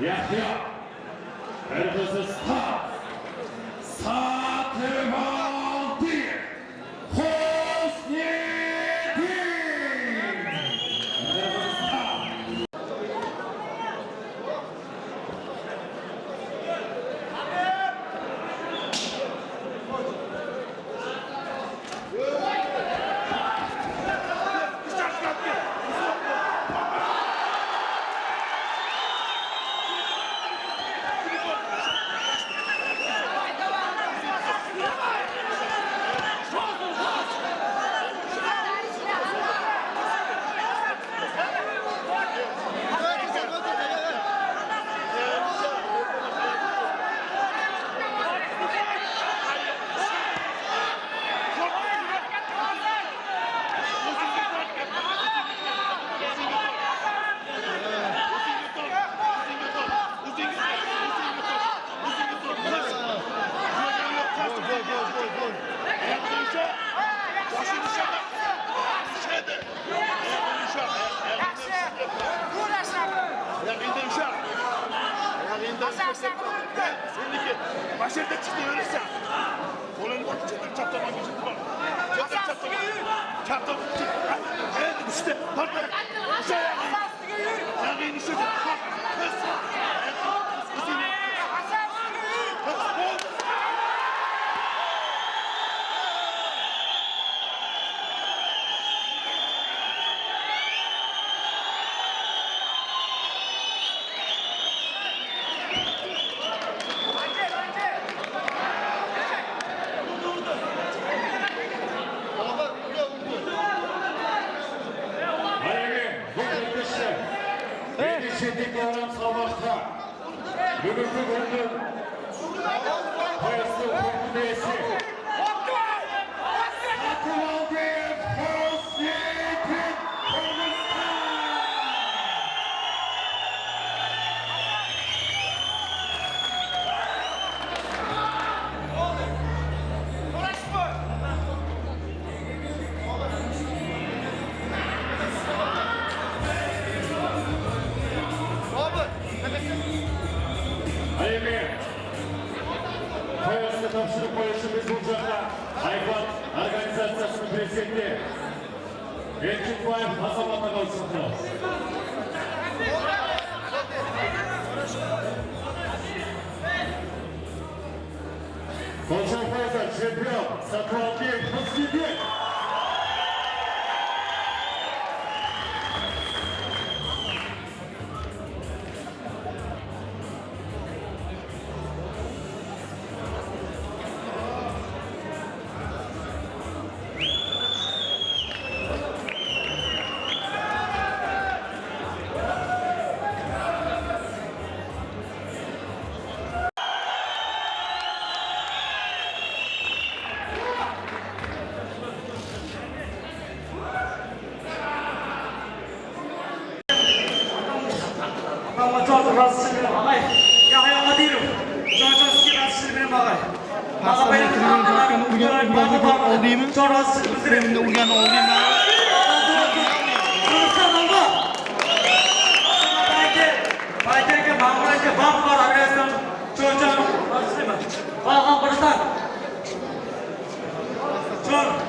Yahya. Kırmızı start. Satıvaldi. Hosniyeti. Kırmızı start. Başarıda çıktı öyleyse. Kolunu bak, çatır çatlamak için var. Çatır çatlamak. Çatır çatlamak. Evet işte. Patla. Uşağı yakın. Yakın işte. Kız. Kızını. Kız. Yetişirdik yaran savaşta. Bugünkü gündür. Hayaslı Korkudeysi. Satıvaldi. Hosniyeti. Hayaslı Tavşırık Barışımız Burca'da Hayvan Organizasyonu Prezidenti Elçin Bayım Hasamat'la kalsınlar. Konuşan Fayza, Şempiyon, Satıvaldi, Hosniyeti. Çok rahatsız ederim ağay. Yahya Kadirov. Çok rahatsız ederim ağay. Hastaneye kırılan hakkında oldu mu? Çok rahatsız ederim. Kreminde uygan oldu mu? Kırmızı oldu. Bayterke Mahmurayke bam var arkadaşlar. Çok rahatsız ederim. Ağam Kırıtan. Çok.